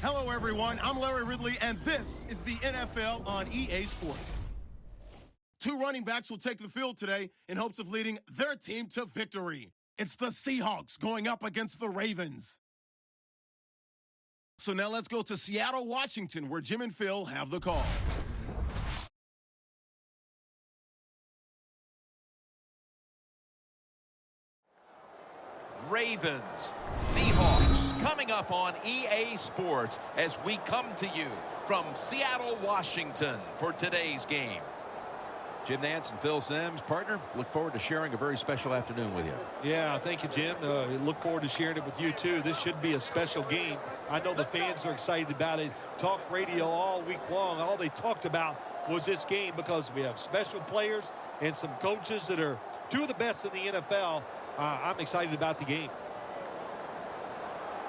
Hello, everyone. I'm Larry Ridley, and this is the NFL on EA Sports. Two running backs will take the field today in hopes of leading their team to victory. It's the Seahawks going up against the Ravens. So now let's go to Seattle, Washington, where Jim and Phil have the call. Ravens, Seahawks, coming up on EA Sports as we come to you from Seattle, Washington for today's game. Jim Nantz and Phil Simms, partner, look forward to sharing a very special afternoon with you. Yeah, thank you, Jim. Look forward to sharing it with you, too. This should be a special game. I know the fans are excited about it. Talk radio all week long. All they talked about was this game because we have special players and some coaches that are two of the best in the NFL. I'm excited about the game.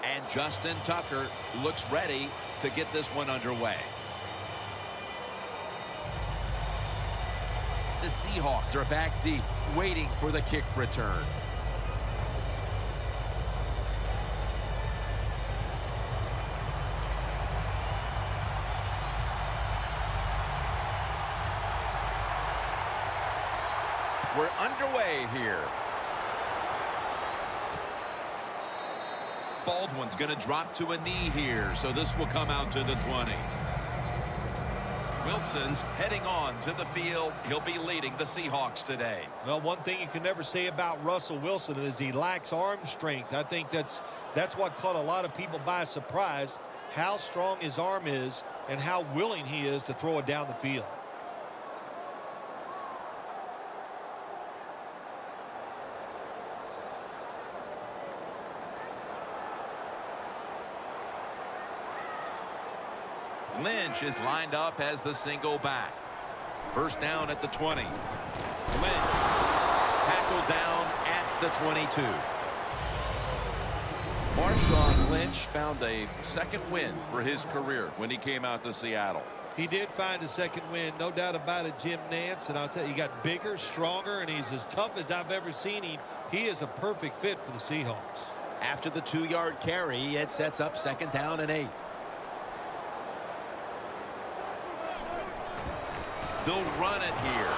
And Justin Tucker looks ready to get this one underway. The Seahawks are back deep, waiting for the kick return. We're underway here. Baldwin's going to drop to a knee here, so this will come out to the 20. Wilson's heading on to the field. He'll be leading the Seahawks today. Well, one thing you can never say about Russell Wilson is he lacks arm strength. I think that's what caught a lot of people by surprise, how strong his arm is and how willing he is to throw it down the field. Lynch is lined up as the single back. First down at the 20. Lynch tackled down at the 22. Marshawn Lynch found a second win for his career when he came out to Seattle. He did find a second win, no doubt about it, Jim Nantz. And I'll tell you, he got bigger, stronger, and he's as tough as I've ever seen him. He is a perfect fit for the Seahawks. After the 2-yard carry, it sets up 2nd down and 8. They'll run it here.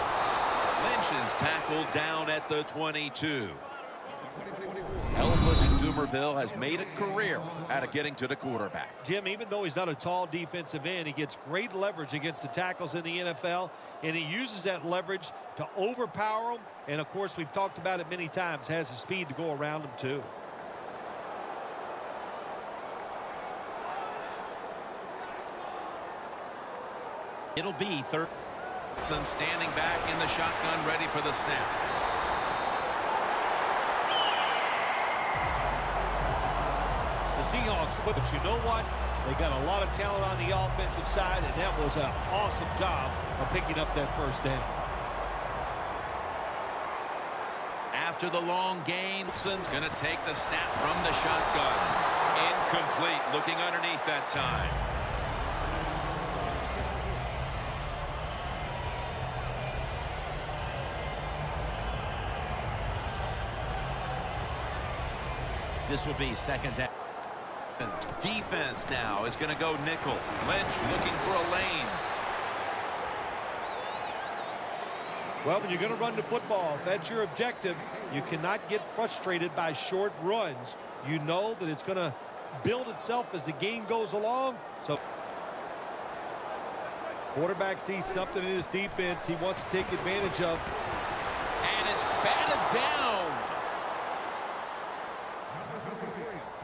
Lynch is tackled down at the 22. Elvis Dumerville has made a career out of getting to the quarterback. Jim, even though he's not a tall defensive end, he gets great leverage against the tackles in the NFL, and he uses that leverage to overpower them. And, of course, we've talked about it many times, has the speed to go around them, too. It'll be third. Standing back in the shotgun, ready for the snap. The Seahawks, but you know what? They got a lot of talent on the offensive side, and that was an awesome job of picking up that first down. After the long gain, Wilson's going to take the snap from the shotgun. Incomplete, looking underneath that time. This will be 2nd down. Defense now is going to go nickel. Lynch looking for a lane. Well, when you're going to run the football, if that's your objective, you cannot get frustrated by short runs. You know that it's going to build itself as the game goes along. So quarterback sees something in his defense he wants to take advantage of. And it's batted down.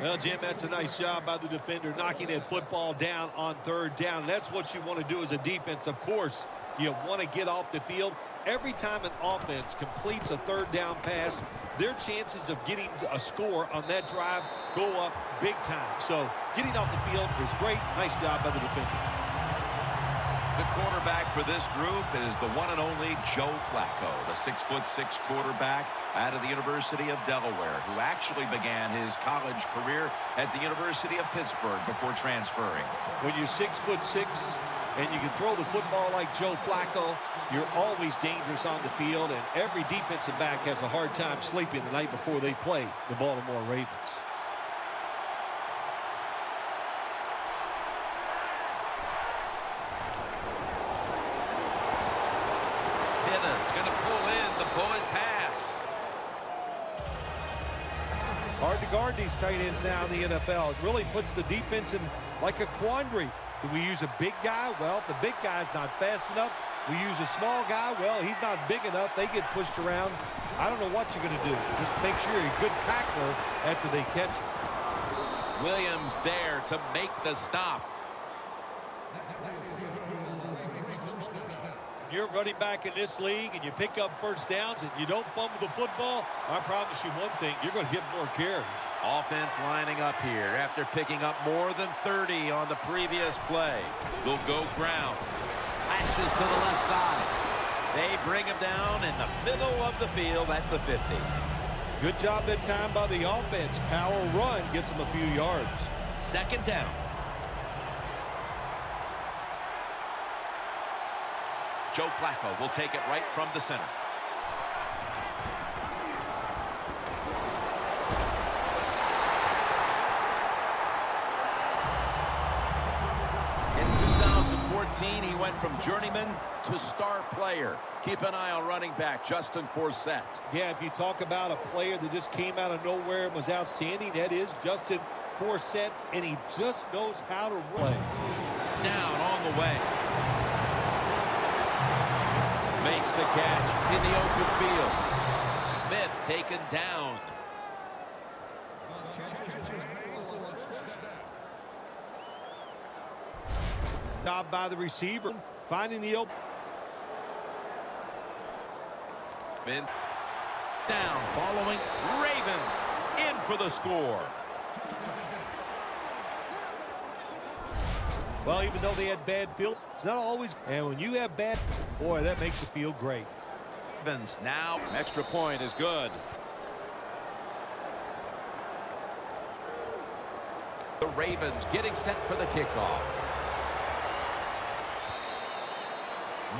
Well, Jim, that's a nice job by the defender knocking that football down on 3rd down. And that's what you want to do as a defense. Of course, you want to get off the field. Every time an offense completes a 3rd down pass, their chances of getting a score on that drive go up big time. So getting off the field is great. Nice job by the defender. The quarterback for this group is the one and only Joe Flacco, the 6'6" quarterback out of the University of Delaware, who actually began his college career at the University of Pittsburgh before transferring. When you're 6'6" and you can throw the football like Joe Flacco, you're always dangerous on the field, and every defensive back has a hard time sleeping the night before they play the Baltimore Ravens. going to pull in the bullet pass. Hard to guard these tight ends now in the NFL. It really puts the defense in like a quandary. Do we use a big guy? Well, if the big guy's not fast enough, we use a small guy. Well, he's not big enough. They get pushed around. I don't know what you're going to do. Just make sure you're a good tackler after they catch you. Williams there to make the stop. You're running back in this league and you pick up first downs and you don't fumble the football, I promise you one thing, you're going to get more carries. Offense lining up here after picking up more than 30 on the previous play. They'll go ground. Slashes to the left side. They bring him down in the middle of the field at the 50. Good job that time by the offense. Power run gets them a few yards. Second down. Joe Flacco will take it right from the center. In 2014, he went from journeyman to star player. Keep an eye on running back Justin Forsett. Yeah, if you talk about a player that just came out of nowhere and was outstanding, that is Justin Forsett, and he just knows how to run. Down on the way. Makes the catch in the open field. Smith taken down. Job by the receiver, finding the open. Vince down, following Ravens in for the score. Well, even though they had bad field, it's not always. And when you have bad, boy, that makes you feel great. Ravens now, extra point is good. The Ravens getting set for the kickoff.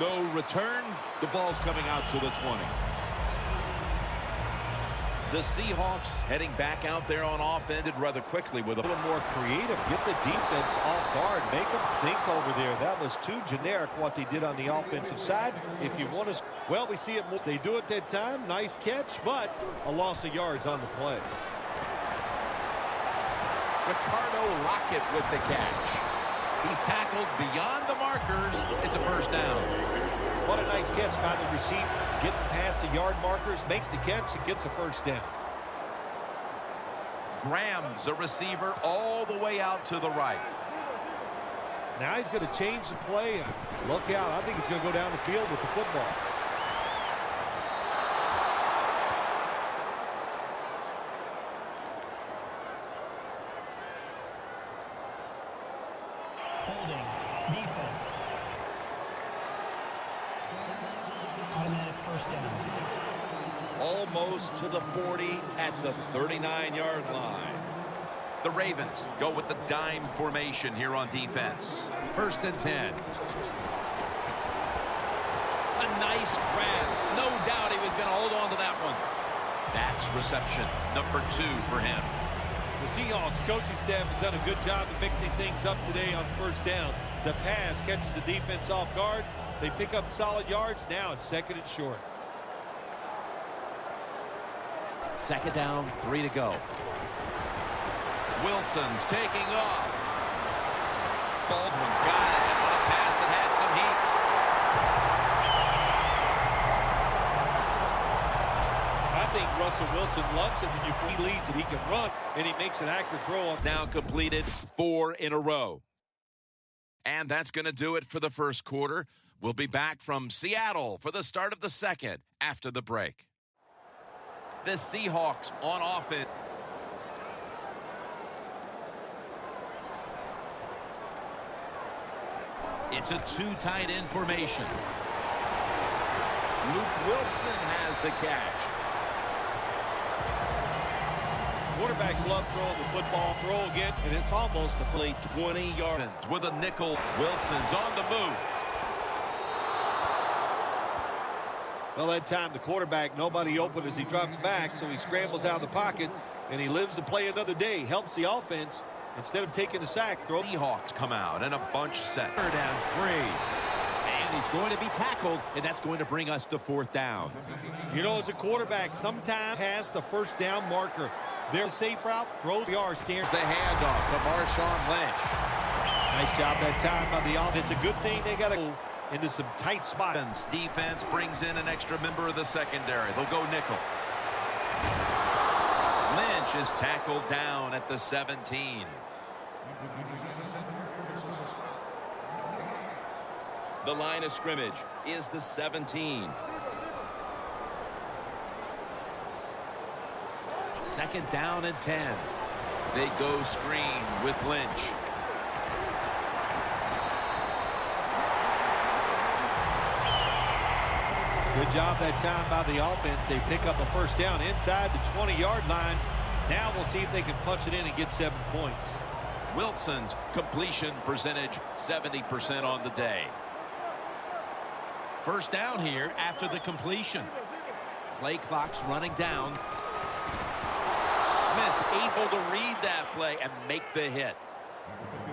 No return. The ball's coming out to the 20. The Seahawks heading back out there on offense rather quickly with a little more creative. Get the defense off guard. Make them think over there. That was too generic what they did on the offensive side. If you want to, well, we see it more. They do it that time. Nice catch, but a loss of yards on the play. Ricardo Lockett with the catch. He's tackled beyond the markers. It's a first down. What a nice catch by the receiver. Getting past the yard markers, makes the catch, and gets a first down. Graham's a receiver all the way out to the right. Now he's going to change the play. Look out. I think he's going to go down the field with the football. Holding. Defense. Automatic first down. Almost to the 40 at the 39-yard line. The Ravens go with the dime formation here on defense. First and 10. A nice grab. No doubt he was going to hold on to that one. That's reception number 2 for him. The Seahawks coaching staff has done a good job of mixing things up today on first down. The pass catches the defense off guard. They pick up solid yards. Now it's second and short. Second down, 3 to go. Wilson's taking off. Baldwin's got it. And what a pass that had some heat. I think Russell Wilson loves it when he leads and he can run, and he makes an accurate throw. Now completed 4 in a row. And that's going to do it for the first quarter. We'll be back from Seattle for the start of the second after the break. The Seahawks on offense. It's a 2 tight end formation. Luke Wilson has the catch. Quarterbacks love throwing the football. Throw again, and it's almost a Play 20 yards with a nickel. Wilson's on the move. Well, that time the quarterback, nobody open as he drops back, so he scrambles out of the pocket, and he lives to play another day. Helps the offense. Instead of taking the sack, throw. Seahawks come out in a bunch set. 3rd and 3. And he's going to be tackled, and that's going to bring us to 4th down. You know, as a quarterback, sometimes has the first down marker. Their safe route, throw the yard, steers The handoff to Marshawn Lynch. Nice job that time by the offense. It's a good thing they got to go into some tight spots. Defense brings in an extra member of the secondary. They'll go nickel. Lynch is tackled down at the 17. The line of scrimmage is the 17. 2nd down and 10. They go screen with Lynch. Good job that time by the offense. They pick up a first down inside the 20-yard line. Now we'll see if they can punch it in and get 7 points. Wilson's completion percentage 70% on the day. 1st down here after the completion. Play clock's running down. Smith able to read that play and make the hit.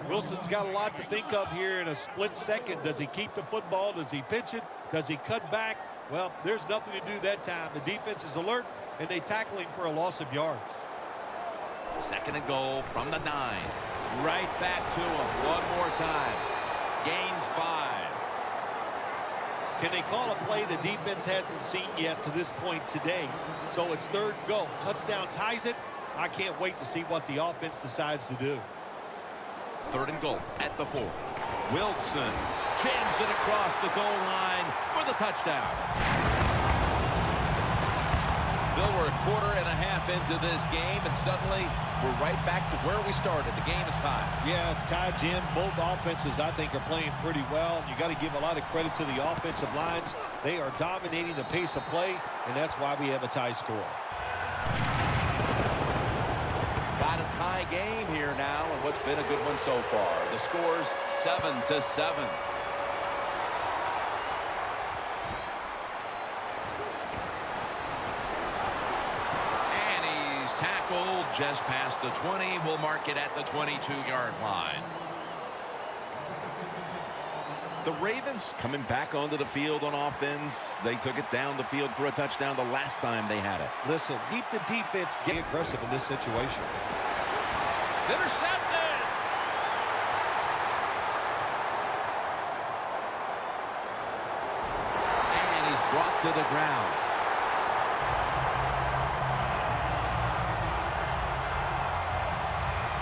Wilson's got a lot to think of here in a split second. Does he keep the football? Does he pitch it? Does he cut back? Well, there's nothing to do that time. The defense is alert, and they tackle him for a loss of yards. 2nd and goal from the 9. Right back to him one more time. Gains 5. Can they call a play the defense hasn't seen yet to this point today? So it's 3rd and goal. Touchdown ties it. I can't wait to see what the offense decides to do. 3rd and goal at the 4. Wilson Jams it across the goal line for the touchdown. Phil, we're a quarter and a half into this game, and suddenly we're right back to where we started. The game is tied. Yeah, it's tied, Jim. Both offenses, I think, are playing pretty well. You got to give a lot of credit to the offensive lines. They are dominating the pace of play, and that's why we have a tie score. got a tie game here now, and what's been a good one so far. The score's 7-7. Tackled just past the 20. We'll mark it at the 22-yard line. The Ravens coming back onto the field on offense. They took it down the field for a touchdown the last time they had it. Listen, keep the defense getting aggressive in this situation. It's intercepted. And he's brought to the ground.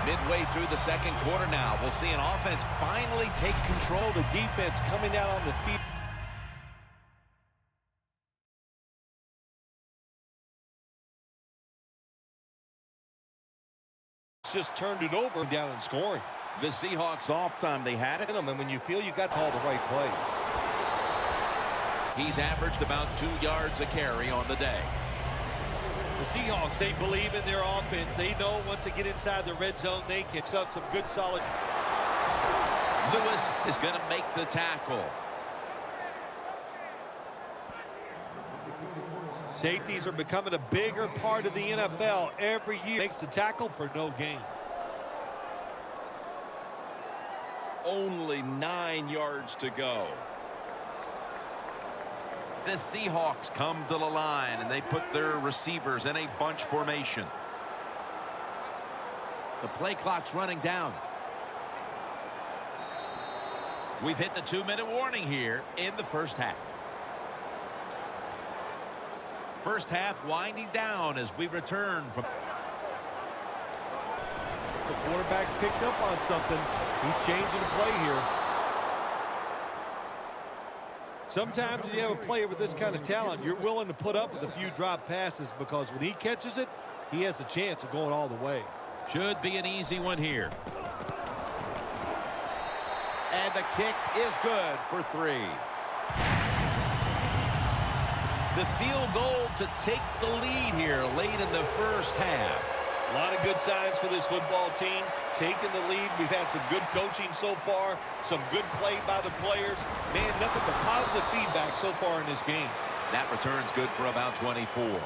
Midway through the second quarter now, we'll see an offense finally take control. The defense coming out on the field. Just turned it over down and scoring. The Seahawks off time they had it. And when you feel you got all the right plays. He's averaged about 2 yards a carry on the day. The Seahawks, they believe in their offense. They know once they get inside the red zone, they can set some good, solid. Lewis is going to make the tackle. Safeties are becoming a bigger part of the NFL every year. Makes the tackle for no gain. Only 9 yards to go. The Seahawks come to the line, and they put their receivers in a bunch formation. The play clock's running down. We've hit the 2-minute warning here in the first half. First half winding down as we return from. The quarterback's picked up on something. He's changing the play here. Sometimes when you have a player with this kind of talent, you're willing to put up with a few drop passes because when he catches it, he has a chance of going all the way. Should be an easy one here. And the kick is good for 3. The field goal to take the lead here late in the first half. A lot of good signs for this football team. Taking the lead. We've had some good coaching so far. Some good play by the players. Man, nothing but positive feedback so far in this game. That return's good for about 24.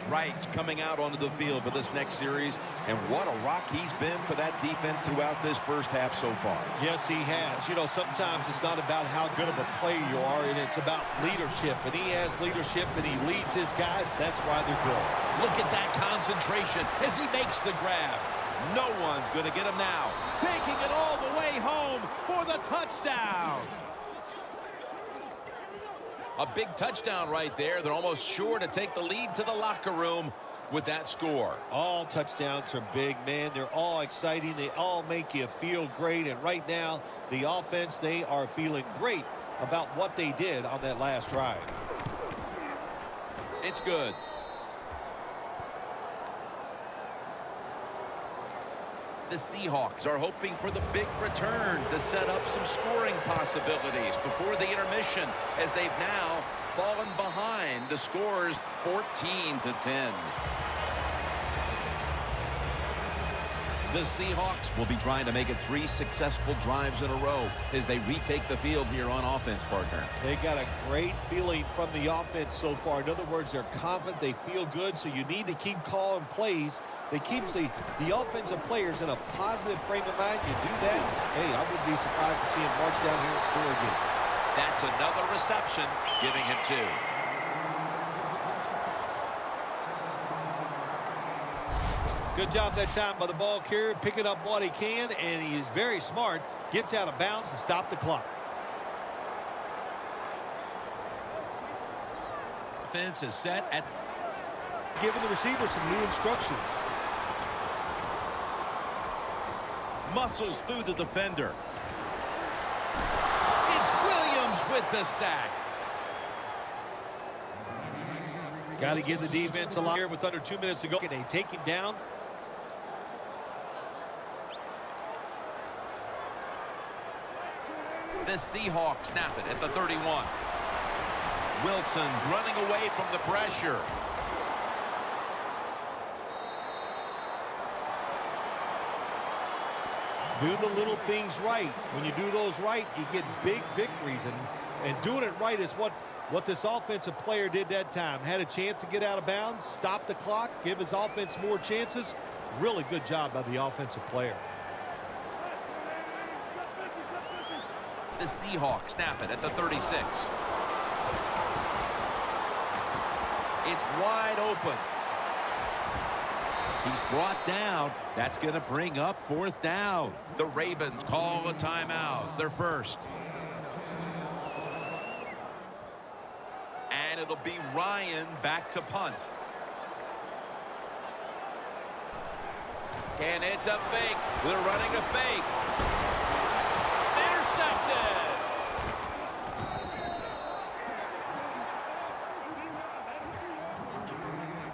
Wright's coming out onto the field for this next series, and what a rock he's been for that defense throughout this first half so far. Yes, he has. You know, sometimes it's not about how good of a player you are, and it's about leadership. And he has leadership, and he leads his guys. That's why they're good. Look at that concentration as he makes the grab. No one's going to get him now. Taking it all the way home for the touchdown. A big touchdown right there. They're almost sure to take the lead to the locker room with that score. All touchdowns are big, man. They're all exciting. They all make you feel great. And right now, the offense, they are feeling great about what they did on that last drive. It's good. The Seahawks are hoping for the big return to set up some scoring possibilities before the intermission, as they've now fallen behind. The score's 14-10. The Seahawks will be trying to make it 3 successful drives in a row as they retake the field here on offense, partner. They got a great feeling from the offense so far. In other words, they're confident, they feel good, so you need to keep calling plays. They keep the offensive players in a positive frame of mind. You do that, hey, I wouldn't be surprised to see him march down here and score again. That's another reception, giving him 2. Good job that time by the ball carrier, picking up what he can, and he is very smart. Gets out of bounds to stop the clock. Offense is set at Giving the receiver some new instructions. muscles through the defender. It's Williams with the sack. Got to give the defense a lot here with under 2 minutes to go. Can they take him down? The Seahawks snap it at the 31. Wilson's running away from the pressure. Do the little things right. When you do those right, you get big victories. And doing it right is what this offensive player did that time. Had a chance to get out of bounds, stop the clock, give his offense more chances. Really good job by the offensive player. The Seahawks snap it at the 36. It's wide open. He's brought down. That's going to bring up 4th down. The Ravens call a timeout. Their first. And it'll be Ryan back to punt. And it's a fake. They're running a fake. Intercepted.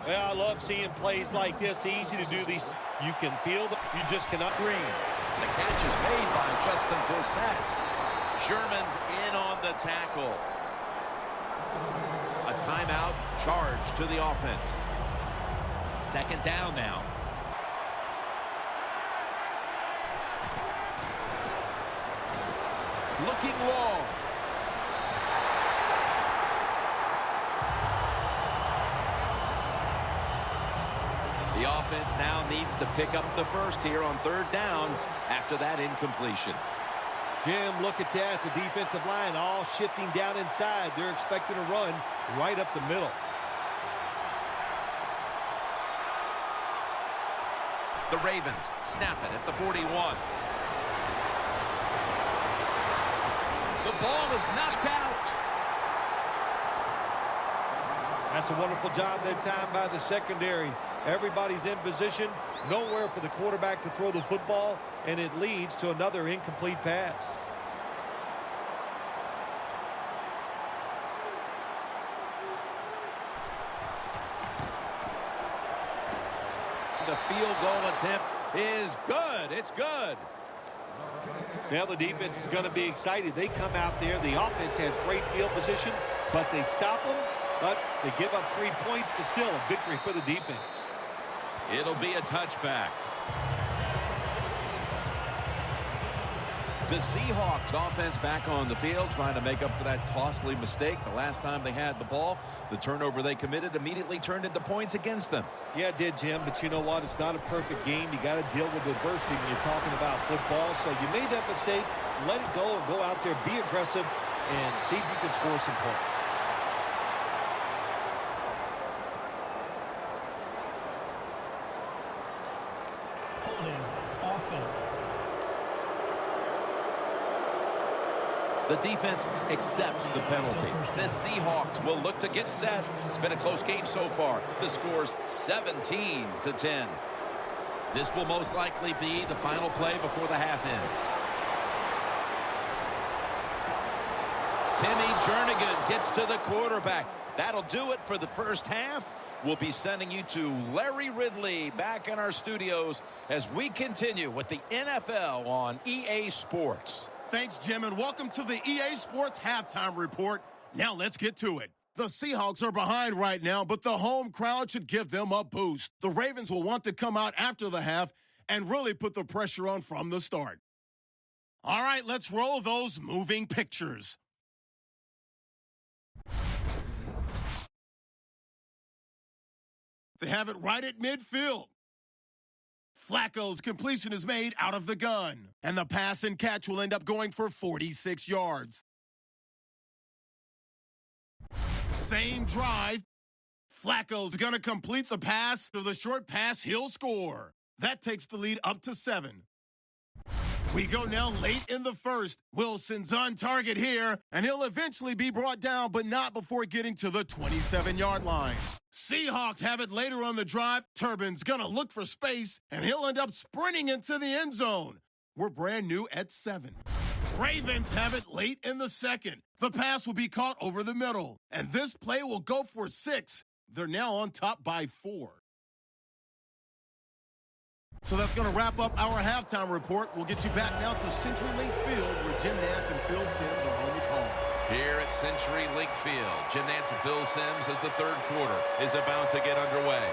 Well, I love seeing plays like this. Easy to do these. You can feel them. You just cannot. Green. The catch is made by Justin Forsett. Sherman's in on the tackle. A timeout charge to the offense. 2nd down now. Looking long. The offense now needs to pick up the first here on 3rd down after that incompletion. Jim, look at that. The defensive line all shifting down inside. They're expecting a run right up the middle. The Ravens snap it at the 41. The ball is knocked out. That's a wonderful job that time by the secondary. Everybody's in position. Nowhere for the quarterback to throw the football, and it leads to another incomplete pass. The field goal attempt is good. It's good. Now the defense is going to be excited. They come out there. The offense has great field position, but they stop them. But they give up 3 points, but still a victory for the defense. It'll be a touchback. The Seahawks offense back on the field trying to make up for that costly mistake. The last time they had the ball, the turnover they committed immediately turned into points against them. Yeah, it did, Jim, but you know what? It's not a perfect game. You got to deal with adversity when you're talking about football. So you made that mistake, let it go, and go out there, be aggressive, and see if you can score some points. Holding. Offense. The defense accepts the penalty. The Seahawks will look to get set. It's been a close game so far. The score's 17-10. This will most likely be the final play before the half ends. Timmy Jernigan gets to the quarterback. That'll do it for the first half. We'll be sending you to Larry Ridley back in our studios as we continue with the NFL on EA Sports. Thanks, Jim, and welcome to the EA Sports Halftime Report. Now let's get to it. The Seahawks are behind right now, but the home crowd should give them a boost. The Ravens will want to come out after the half and really put the pressure on from the start. All right, let's roll those moving pictures. They have it right at midfield. Flacco's completion is made out of the gun, and the pass and catch will end up going for 46 yards. Same drive. Flacco's going to complete the pass. To the short pass, he'll score. That takes the lead up to 7. We go now late in the first. Wilson's on target here, and he'll eventually be brought down, but not before getting to the 27-yard line. Seahawks have it later on the drive. Turbin's going to look for space, and he'll end up sprinting into the end zone. We're brand new at 7. Ravens have it late in the second. The pass will be caught over the middle, and this play will go for 6. They're now on top by 4. So that's going to wrap up our halftime report. We'll get you back now to CenturyLink Field, where Jim Nantz and Phil Simms are on the call. Here at CenturyLink Field, Jim Nantz and Phil Simms as the third quarter is about to get underway.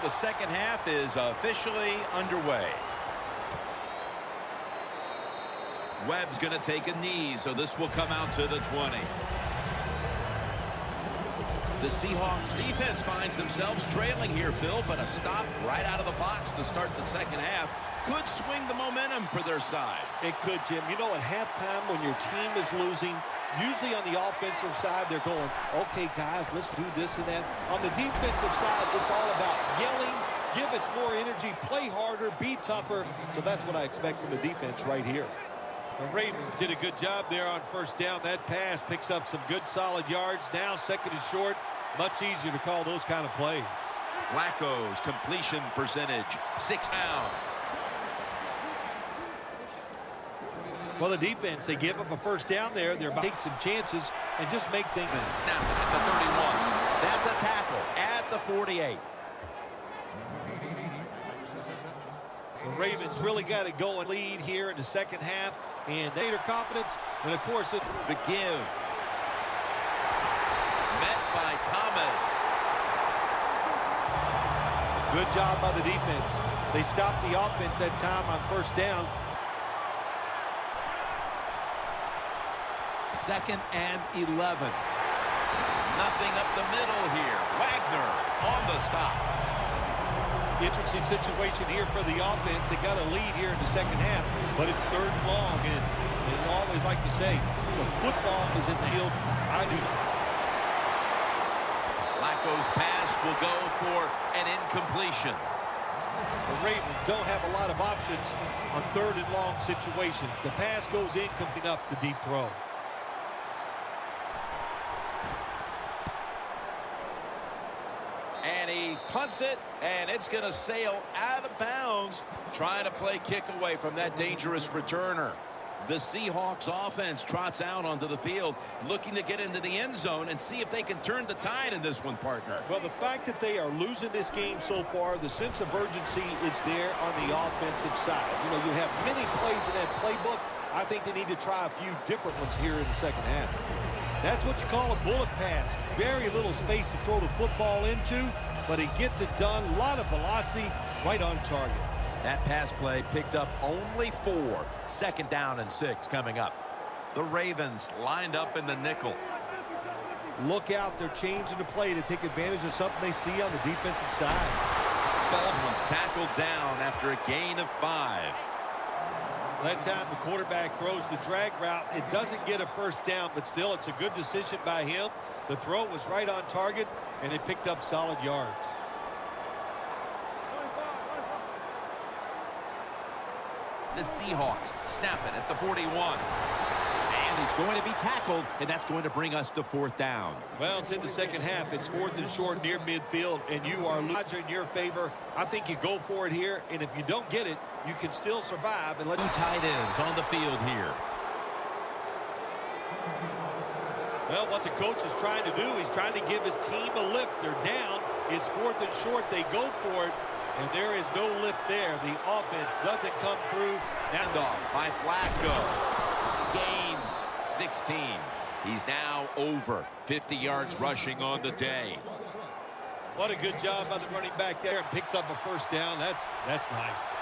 The second half is officially underway. Webb's going to take a knee, so this will come out to the 20. The Seahawks defense finds themselves trailing here, Phil, but a stop right out of the box to start the second half could swing the momentum for their side. It could, Jim. You know, at halftime when your team is losing, usually on the offensive side, they're going, okay, guys, let's do this and that. On the defensive side, it's all about yelling, give us more energy, play harder, be tougher. So that's what I expect from the defense right here. The Ravens did a good job there on first down. That pass picks up some good solid yards. Now second and short, much easier to call those kind of plays. Flacco's completion percentage, 6 down. Well, the defense, they give up a first down there. They're about to take some chances and just make things. Snap at the 31. That's a tackle at the 48. The Ravens really got to go and lead here in the second half, and they are confidence. And of course, the give met by Thomas. Good job by the defense. They stopped the offense that time on first down. Second and 11. Nothing up the middle here. Wagner on the stop. Interesting situation here for the offense. They got a lead here in the second half, but it's third and long, and I always like to say, the football is in the field. I do. Flacco's pass will go for an incompletion. The Ravens don't have a lot of options on third and long situations. The pass goes in, coming up the deep throw. And he punts it, and it's going to sail out of bounds, trying to play kick away from that dangerous returner. The Seahawks offense trots out onto the field, looking to get into the end zone and see if they can turn the tide in this one, partner. Well, the fact that they are losing this game so far, the sense of urgency is there on the offensive side. You know, you have many plays in that playbook. I think they need to try a few different ones here in the second half. That's what you call a bullet pass. Very little space to throw the football into. but he gets it done. A lot of velocity, right on target. That pass play picked up only 4. 2nd down and 6 coming up. The Ravens lined up in the nickel. Look out, they're changing the play to take advantage of something they see on the defensive side. Baldwin's tackled down after a gain of 5. That time the quarterback throws the drag route. It doesn't get a first down, but still it's a good decision by him. The throw was right on target, and it picked up solid yards. The Seahawks snap it at the 41. And he's going to be tackled, and that's going to bring us to 4th down. Well, it's in the second half. It's 4th and short near midfield, and you are losing in your favor. I think you go for it here, and if you don't get it, you can still survive. And let 2 tight ends on the field here. Well, what the coach is trying to do, he's trying to give his team a lift. They're down. It's 4th and short. They go for it, and there is no lift there. The offense doesn't come through. Handoff by Flacco. Gains 16. He's now over 50 yards rushing on the day. What a good job by the running back there. And picks up a first down. That's nice.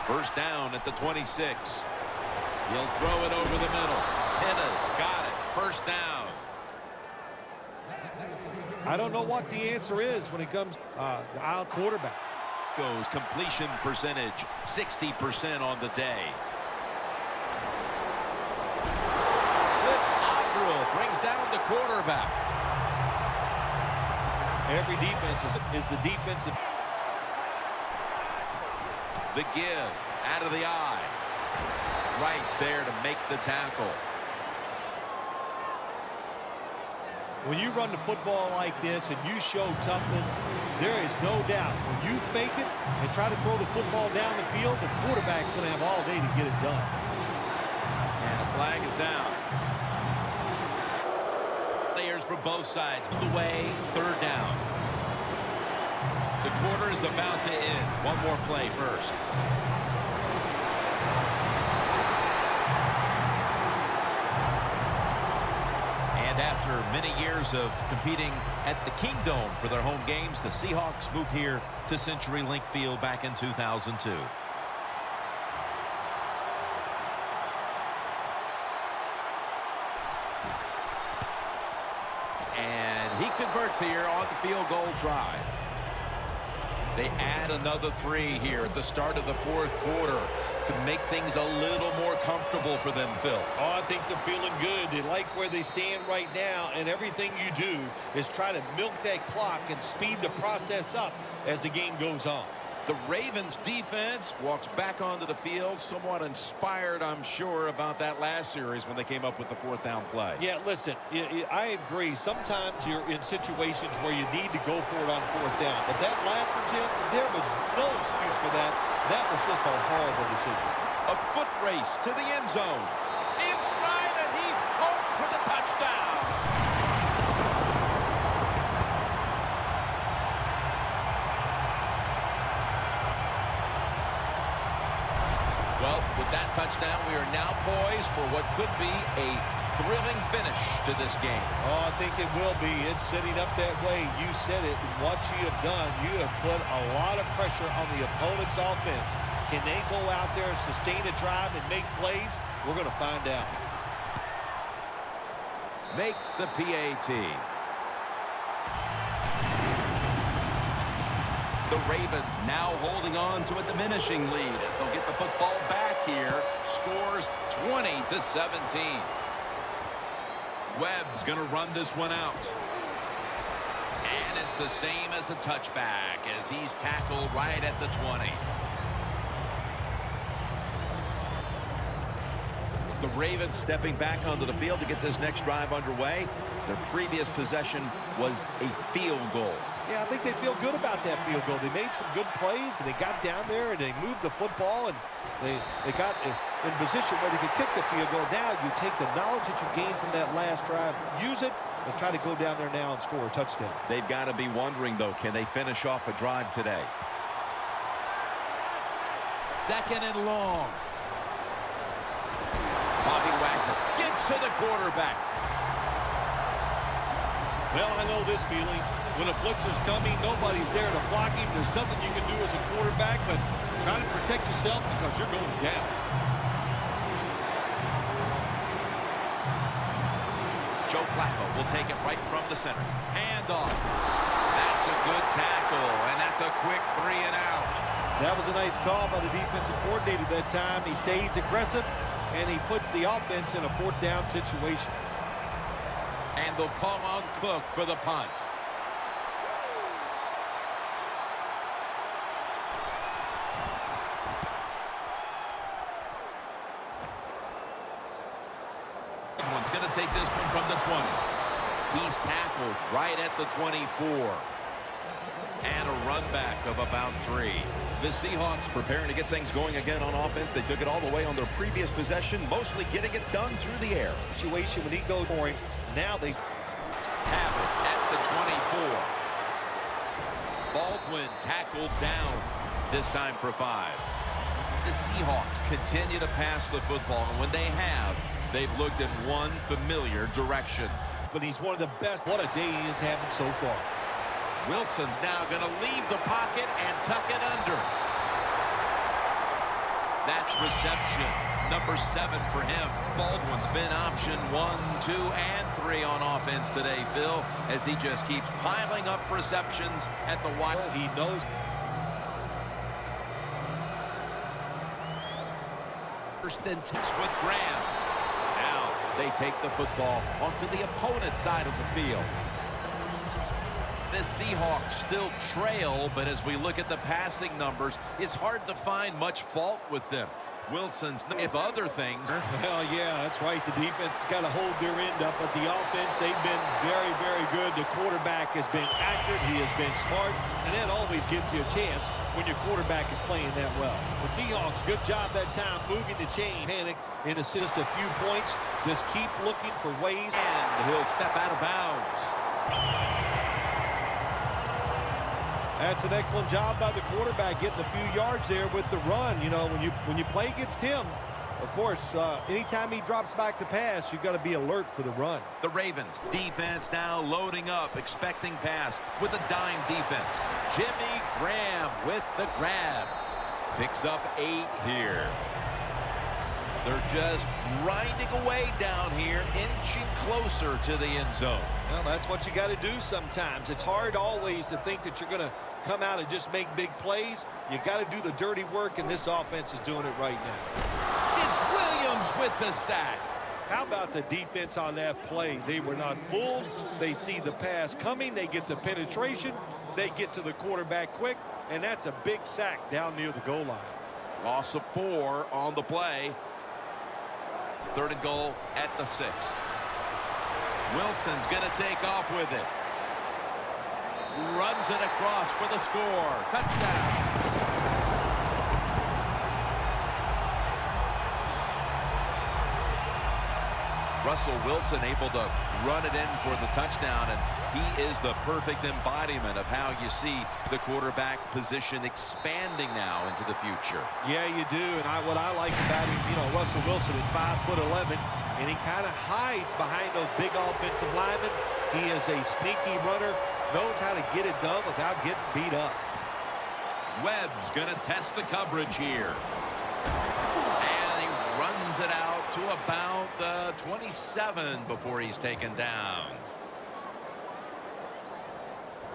First down at the 26. He'll throw it over the middle. Penna's got it. First down. I don't know what the answer is when it comes to the aisle quarterback. Goes completion percentage 60% on the day. Cliff Avril brings down the quarterback. Every defense is the defensive. The give out of the eye. Right there to make the tackle. When you run the football like this and you show toughness, there is no doubt. When you fake it and try to throw the football down the field, the quarterback's going to have all day to get it done. And the flag is down. Players for both sides. The way, 3rd down. The quarter is about to end. One more play first. And after many years of competing at the Kingdome for their home games, the Seahawks moved here to CenturyLink Field back in 2002. And he converts here on the field goal try. They add another 3 here at the start of the 4th quarter to make things a little more comfortable for them, Phil. Oh, I think they're feeling good. They like where they stand right now, and everything you do is try to milk that clock and speed the process up as the game goes on. The Ravens defense walks back onto the field, somewhat inspired, I'm sure, about that last series when they came up with the 4th down play. Yeah, listen, I agree. Sometimes you're in situations where you need to go for it on 4th down. But that last one, Jim, there was no excuse for that. That was just a horrible decision. A foot race to the end zone. In stride, and he's home for the touchdown. Well, with that touchdown, we are now poised for what could be a thrilling finish to this game. Oh, I think it will be. It's setting up that way. You said it. What you have done, you have put a lot of pressure on the opponent's offense. Can they go out there and sustain a drive and make plays? We're going to find out. Makes the PAT. The Ravens now holding on to a diminishing lead as they'll get the football back here. Scores 20-17. Webb's going to run this one out. And it's the same as a touchback as he's tackled right at the 20. The Ravens stepping back onto the field to get this next drive underway. Their previous possession was a field goal. Yeah, I think they feel good about that field goal. They made some good plays, and they got down there, and they moved the football, and they got in position where they could kick the field goal. Now you take the knowledge that you gained from that last drive, use it, and try to go down there now and score a touchdown. They've got to be wondering, though, can they finish off a drive today? 2nd and long. Bobby Wagner gets to the quarterback. Well, I know this feeling. When a blitzer's coming, nobody's there to block him. There's nothing you can do as a quarterback, but try to protect yourself because you're going down. Joe Flacco will take it right from the center. Handoff. That's a good tackle, and that's a quick 3 and out. That was a nice call by the defensive coordinator that time. He stays aggressive, and he puts the offense in a 4th down situation. And they'll call on Cook for the punt. One's going to take this one from the 20. He's tackled right at the 24. And a run back of about 3. The Seahawks preparing to get things going again on offense. They took it all the way on their previous possession, mostly getting it done through the air. Situation when he goes for him, now they have it at the 24. Baldwin tackled down, this time for 5. The Seahawks continue to pass the football, and when they have, they've looked in one familiar direction. But he's one of the best. What a day he is having so far. Wilson's now going to leave the pocket and tuck it under. That's reception number 7 for him. Baldwin's been option 1, 2, and 3 on offense today, Phil, as he just keeps piling up receptions at the wide. He knows. First and 10 with Graham. Now they take the football onto the opponent's side of the field. The Seahawks still trail, but as we look at the passing numbers, it's hard to find much fault with them. Wilson's, if other things. Well, yeah, that's right. The defense has got to hold their end up, but the offense, they've been very, very good. The quarterback has been accurate. He has been smart, and that always gives you a chance when your quarterback is playing that well. The Seahawks, good job that time moving the chain. Panic and assist a few points. Just keep looking for ways. And he'll step out of bounds. That's an excellent job by the quarterback, getting a few yards there with the run. You know, when you play against him, of course, anytime he drops back to pass, you've got to be alert for the run. The Ravens defense now loading up, expecting pass with a dime defense. Jimmy Graham with the grab. Picks up 8 here. They're just grinding away down here, inching closer to the end zone. Well, that's what you got to do sometimes. It's hard always to think that you're going to come out and just make big plays. You got to do the dirty work, and this offense is doing it right now. It's Williams with the sack. How about the defense on that play? They were not fooled. They see the pass coming. They get the penetration. They get to the quarterback quick, and that's a big sack down near the goal line. Loss of 4 on the play. 3rd and goal at the 6. Wilson's going to take off with it. Runs it across for the score. Touchdown. Russell Wilson able to run it in for the touchdown, and he is the perfect embodiment of how you see the quarterback position expanding now into the future. Yeah, you do, and what I like about him, you know, Russell Wilson is 5'11", and he kind of hides behind those big offensive linemen. He is a sneaky runner, knows how to get it done without getting beat up. Webb's going to test the coverage here. And he runs it out to about the 27 before he's taken down.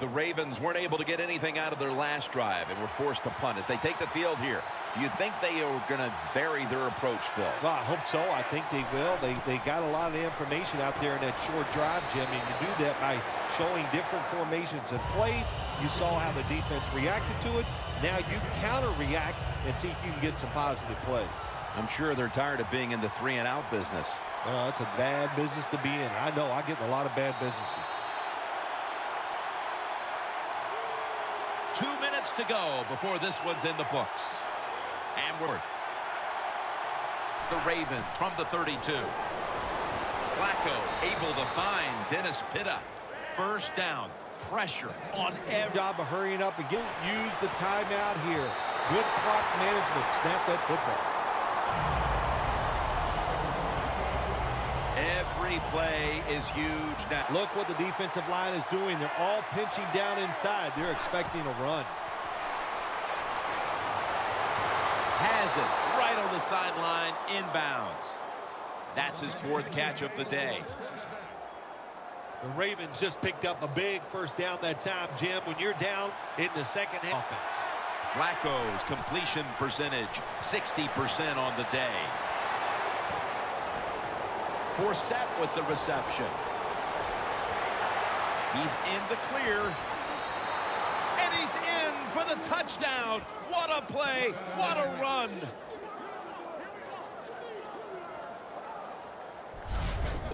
The Ravens weren't able to get anything out of their last drive and were forced to punt as they take the field here. Do you think they are going to vary their approach, Phil? Well, I hope so. I think they will. They got a lot of information out there in that short drive, Jim, and you do that by showing different formations and plays. You saw how the defense reacted to it. Now you counter-react and see if you can get some positive plays. I'm sure they're tired of being in the 3-and-out business. Well, it's a bad business to be in. I know. I get in a lot of bad businesses. 2 minutes to go before this one's in the books. And we're the Ravens from the 32. Flacco able to find Dennis Pitta. First down. Pressure on every job of hurrying up and use the timeout here. Good clock management. Snap that football. Every play is huge now. Look what the defensive line is doing. They're all pinching down inside. They're expecting a run. Has it right on the sideline, inbounds. That's his 4th catch of the day. The Ravens just picked up a big first down that time, Jim. When you're down in the second half. Flacco's completion percentage, 60% on the day. Forsett with the reception. He's in the clear. And he's in for the touchdown. What a play. What a run.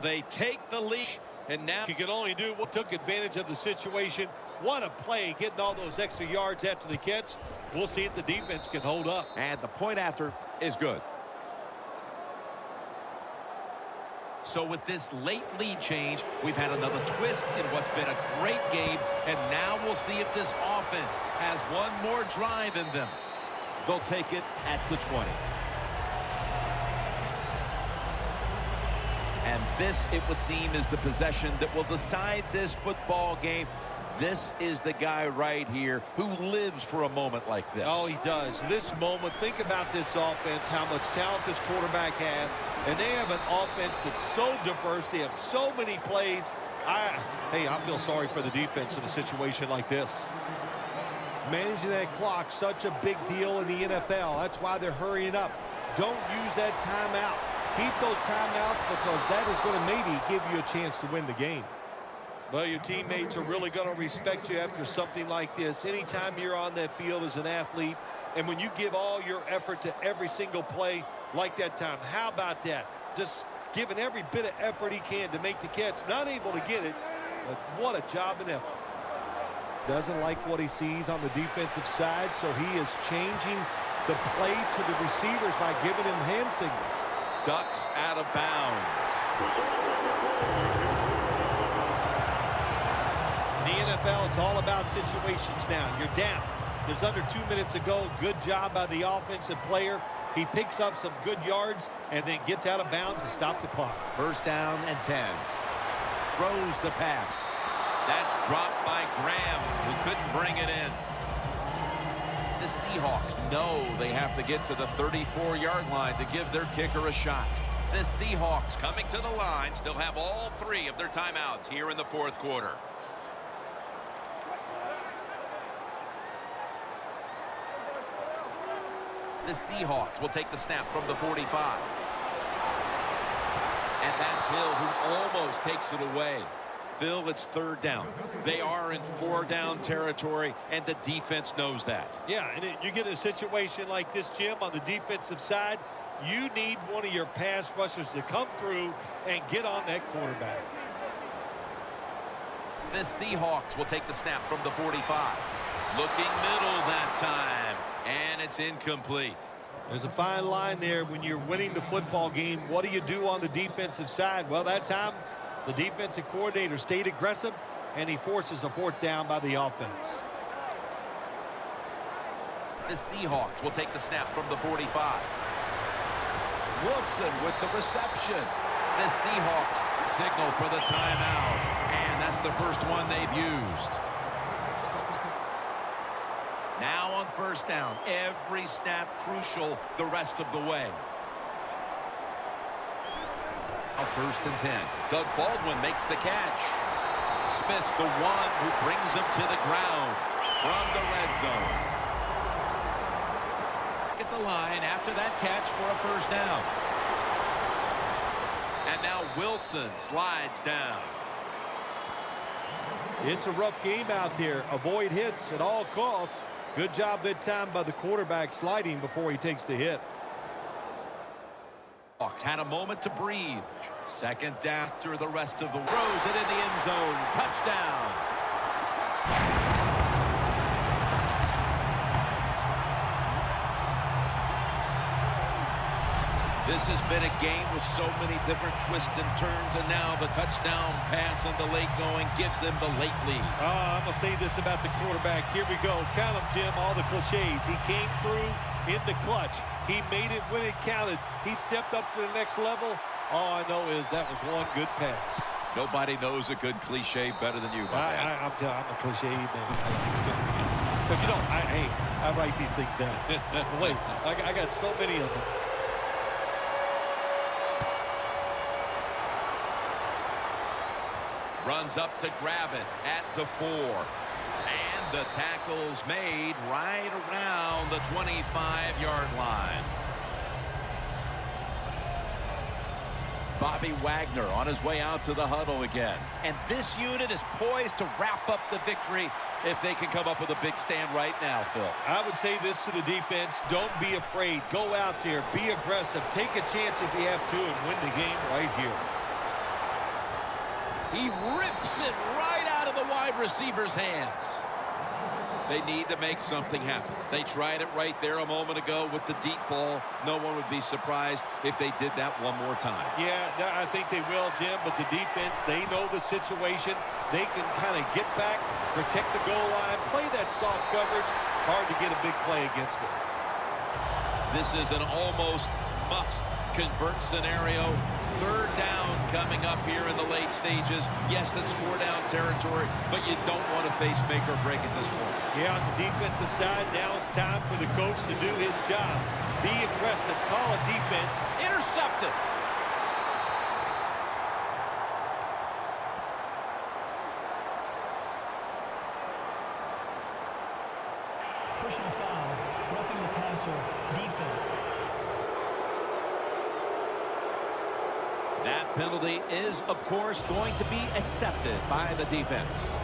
They take the lead. And now he can only do what took advantage of the situation. What a play, getting all those extra yards after the catch. We'll see if the defense can hold up. And the point after is good. So with this late lead change, we've had another twist in what's been a great game. And now we'll see if this offense has one more drive in them. They'll take it at the 20. And this, it would seem, is the possession that will decide this football game. This is the guy right here who lives for a moment like this. Oh, he does. This moment, think about this offense, how much talent this quarterback has. And they have an offense that's so diverse. They have so many plays. Hey, I feel sorry for the defense in a situation like this. Managing that clock, such a big deal in the NFL. That's why they're hurrying up. Don't use that timeout. Keep those timeouts because that is going to maybe give you a chance to win the game. Well, your teammates are really going to respect you after something like this. Anytime you're on that field as an athlete, and when you give all your effort to every single play like that time, how about that? Just giving every bit of effort he can to make the catch. Not able to get it, but what a job and effort. Doesn't like what he sees on the defensive side, so he is changing the play to the receivers by giving him hand signals. Ducks out of bounds. The NFL, it's all about situations now. You're down. There's under 2 minutes to go. Good job by the offensive player. He picks up some good yards and then gets out of bounds to stop the clock. 1st down and 10. Throws the pass. That's dropped by Graham, who couldn't bring it in. The Seahawks know they have to get to the 34-yard line to give their kicker a shot. The Seahawks coming to the line still have all 3 of their timeouts here in the 4th quarter. The Seahawks will take the snap from the 45. And that's Hill who almost takes it away. Phil, it's 3rd down. They are in 4-down territory, and the defense knows that. Yeah, and you get a situation like this, Jim, on the defensive side, you need one of your pass rushers to come through and get on that quarterback. The Seahawks will take the snap from the 45. Looking middle that time, and it's incomplete. There's a fine line there when you're winning the football game. What do you do on the defensive side? Well, that time, the defensive coordinator stayed aggressive, and he forces a 4th down by the offense. The Seahawks will take the snap from the 45. Wilson with the reception. The Seahawks signal for the timeout, and that's the first one they've used. Now on 1st down, every snap crucial the rest of the way. 1st and 10. Doug Baldwin makes the catch. Smith's the one who brings him to the ground from the red zone. At the line after that catch for a 1st down. And now Wilson slides down. It's a rough game out there. Avoid hits at all costs. Good job that time by the quarterback sliding before he takes the hit. Hawks had a moment to breathe. 2nd down after the rest of the throws it in the end zone. Touchdown. This has been a game with so many different twists and turns, and now the touchdown pass in the late going gives them the late lead. I'm going to say this about the quarterback. Here we go. Count them, Jim, all the cliches. He came through in the clutch. He made it when it counted. He stepped up to the next level. All I know is that was one good pass. Nobody knows a good cliche better than you, my man. I'm a cliche man. Because, you know, I write these things down. Wait, I got so many of them. Runs up to grab it at the 4. And the tackle's made right around the 25-yard line. Bobby Wagner on his way out to the huddle again. And this unit is poised to wrap up the victory if they can come up with a big stand right now, Phil. I would say this to the defense. Don't be afraid. Go out there. Be aggressive. Take a chance if you have to and win the game right here. He rips it right out of the wide receiver's hands. They need to make something happen. They tried it right there a moment ago with the deep ball. No one would be surprised if they did that one more time. Yeah, I think they will, Jim, but the defense, they know the situation. They can kind of get back, protect the goal line, play that soft coverage. Hard to get a big play against it. This is an almost must-convert scenario. 3rd down coming up here in the late stages. Yes, that's 4-down territory, but you don't want to face make or break at this point. Yeah, on the defensive side, now it's time for the coach to do his job. Be aggressive, call a defense. Intercepted. Pushing a foul. Roughing the passer. Defense. That penalty is, of course, going to be accepted by the defense.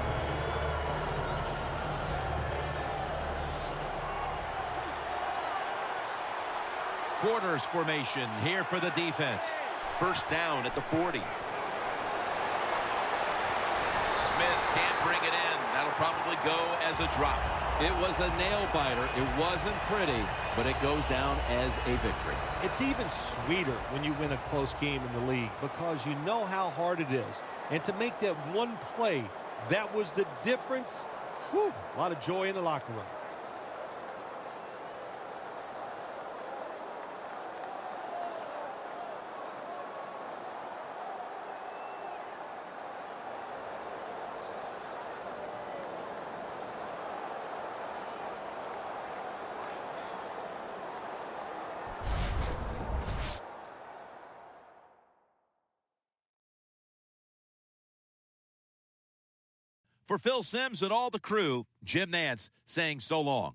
Quarters formation here for the defense. 1st down at the 40. Smith can't bring it in. That'll probably go as a drop. It was a nail-biter. It wasn't pretty, but it goes down as a victory. It's even sweeter when you win a close game in the league because you know how hard it is. And to make that one play, that was the difference. Whew, a lot of joy in the locker room. For Phil Simms and all the crew, Jim Nantz saying so long.